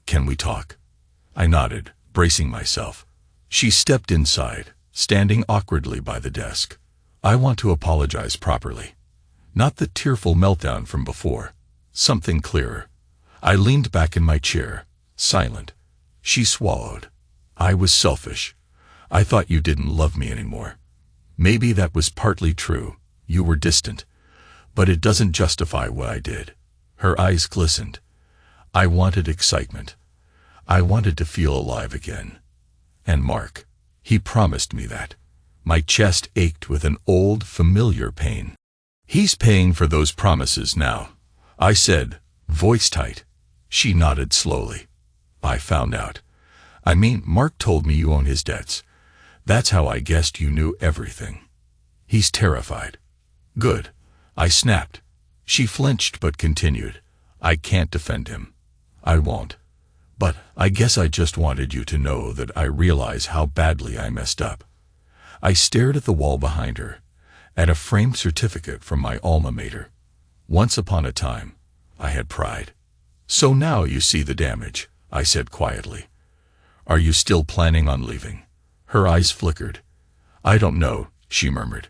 "Can we talk?" I nodded, bracing myself. She stepped inside, standing awkwardly by the desk. "I want to apologize properly. Not the tearful meltdown from before. Something clearer." I leaned back in my chair, silent. She swallowed. "I was selfish. I thought you didn't love me anymore. Maybe that was partly true. You were distant. But it doesn't justify what I did." Her eyes glistened. "I wanted excitement. I wanted to feel alive again. And Mark, he promised me that." My chest ached with an old, familiar pain. "He's paying for those promises now," I said, voice tight. She nodded slowly. "I found out. I mean, Mark told me you own his debts. That's how I guessed you knew everything. He's terrified." "Good," I snapped. She flinched but continued. "I can't defend him. I won't. But I guess I just wanted you to know that I realize how badly I messed up." I stared at the wall behind her, at a framed certificate from my alma mater. Once upon a time, I had pride. "So now you see the damage," I said quietly. "Are you still planning on leaving?" Her eyes flickered. "I don't know," she murmured.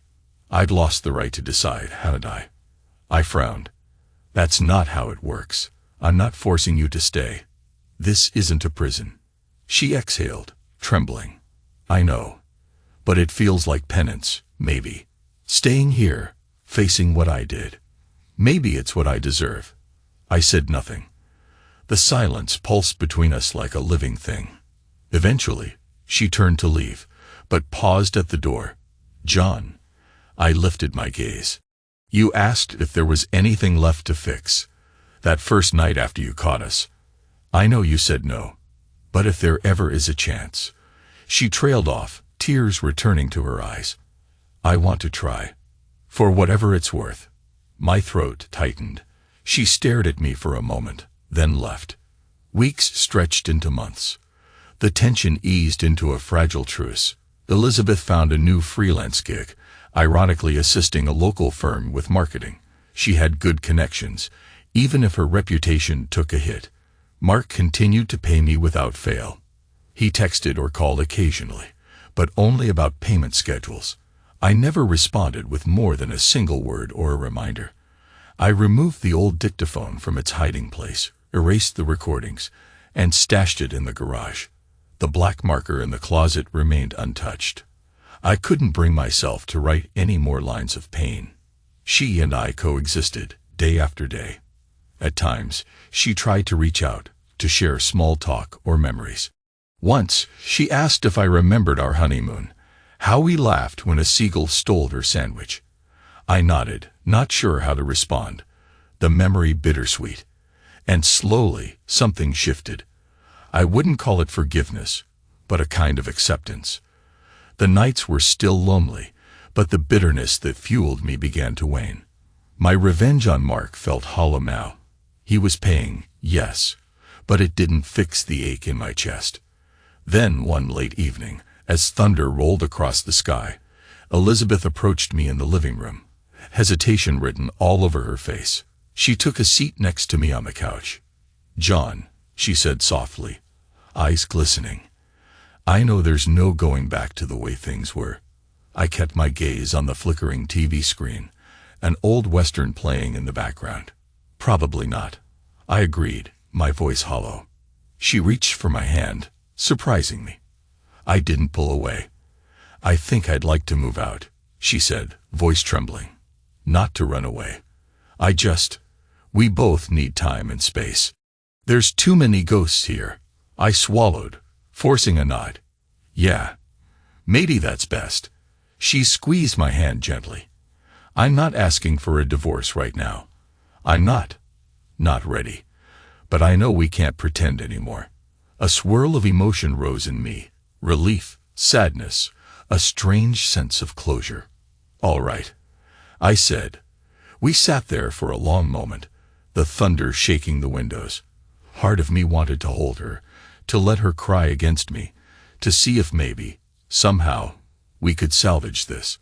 "I'd lost the right to decide, hadn't I?" I frowned. That's not how it works. I'm not forcing you to stay. This isn't a prison. She exhaled, trembling. I know. But it feels like penance, maybe. Staying here, facing what I did. Maybe it's what I deserve. I said nothing. The silence pulsed between us like a living thing. Eventually, she turned to leave, but paused at the door. John. I lifted my gaze. You asked if there was anything left to fix. That first night after you caught us. I know you said no. But if there ever is a chance. She trailed off, tears returning to her eyes. I want to try. For whatever it's worth. My throat tightened. She stared at me for a moment, then left. Weeks stretched into months. The tension eased into a fragile truce. Elizabeth found a new freelance gig, ironically assisting a local firm with marketing. She had good connections, even if her reputation took a hit. Mark continued to pay me without fail. He texted or called occasionally, but only about payment schedules. I never responded with more than a single word or a reminder. I removed the old dictaphone from its hiding place, erased the recordings, and stashed it in the garage. The black marker in the closet remained untouched. I couldn't bring myself to write any more lines of pain. She and I coexisted, day after day. At times, she tried to reach out, to share small talk or memories. Once, she asked if I remembered our honeymoon, how we laughed when a seagull stole her sandwich. I nodded, not sure how to respond. The memory bittersweet. And slowly, something shifted. I wouldn't call it forgiveness, but a kind of acceptance. The nights were still lonely, but the bitterness that fueled me began to wane. My revenge on Mark felt hollow now. He was paying, yes, but it didn't fix the ache in my chest. Then, one late evening, as thunder rolled across the sky, Elizabeth approached me in the living room, hesitation written all over her face. She took a seat next to me on the couch. John, she said softly, eyes glistening. I know there's no going back to the way things were. I kept my gaze on the flickering TV screen, an old Western playing in the background. Probably not. I agreed, my voice hollow. She reached for my hand, surprising me. I didn't pull away. I think I'd like to move out, she said, voice trembling. Not to run away. We both need time and space. There's too many ghosts here. I swallowed, forcing a nod. Yeah. Maybe that's best. She squeezed my hand gently. I'm not asking for a divorce right now. I'm not ready. But I know we can't pretend anymore. A swirl of emotion rose in me. Relief, sadness, a strange sense of closure. All right, I said. We sat there for a long moment, the thunder shaking the windows. Part of me wanted to hold her, to let her cry against me, to see if maybe, somehow, we could salvage this.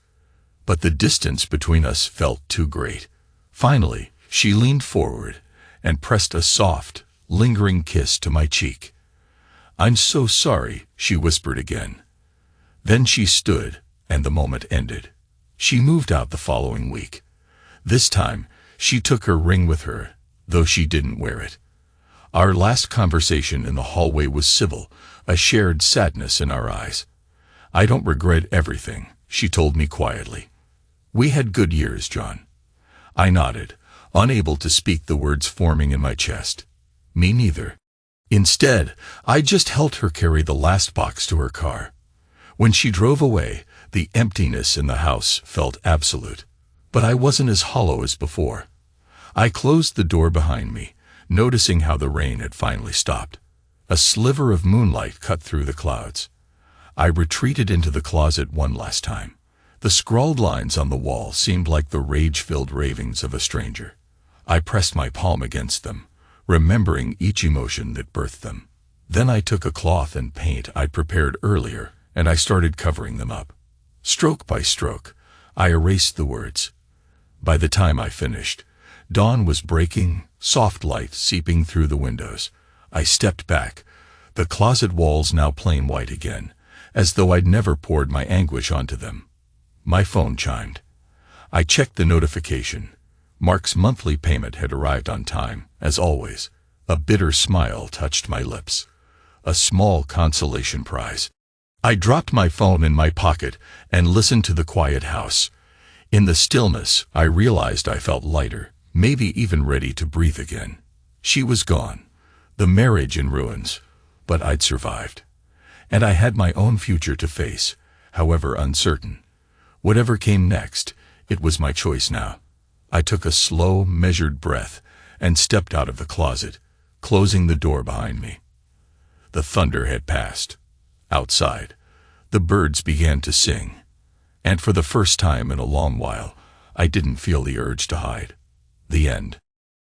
But the distance between us felt too great. Finally, she leaned forward and pressed a soft, lingering kiss to my cheek. I'm so sorry, she whispered again. Then she stood, and the moment ended. She moved out the following week. This time, she took her ring with her, though she didn't wear it. Our last conversation in the hallway was civil, a shared sadness in our eyes. I don't regret everything, she told me quietly. We had good years, John. I nodded, unable to speak the words forming in my chest. Me neither. Instead, I just helped her carry the last box to her car. When she drove away, the emptiness in the house felt absolute. But I wasn't as hollow as before. I closed the door behind me, noticing how the rain had finally stopped. A sliver of moonlight cut through the clouds. I retreated into the closet one last time. The scrawled lines on the wall seemed like the rage-filled ravings of a stranger. I pressed my palm against them, remembering each emotion that birthed them. Then I took a cloth and paint I'd prepared earlier, and I started covering them up. Stroke by stroke, I erased the words. By the time I finished, dawn was breaking, soft light seeping through the windows. I stepped back, the closet walls now plain white again, as though I'd never poured my anguish onto them. My phone chimed. I checked the notification. Mark's monthly payment had arrived on time, as always. A bitter smile touched my lips. A small consolation prize. I dropped my phone in my pocket and listened to the quiet house. In the stillness, I realized I felt lighter, maybe even ready to breathe again. She was gone. The marriage in ruins. But I'd survived. And I had my own future to face, however uncertain. Whatever came next, it was my choice now. I took a slow, measured breath and stepped out of the closet, closing the door behind me. The thunder had passed. Outside, the birds began to sing. And for the first time in a long while, I didn't feel the urge to hide. The end.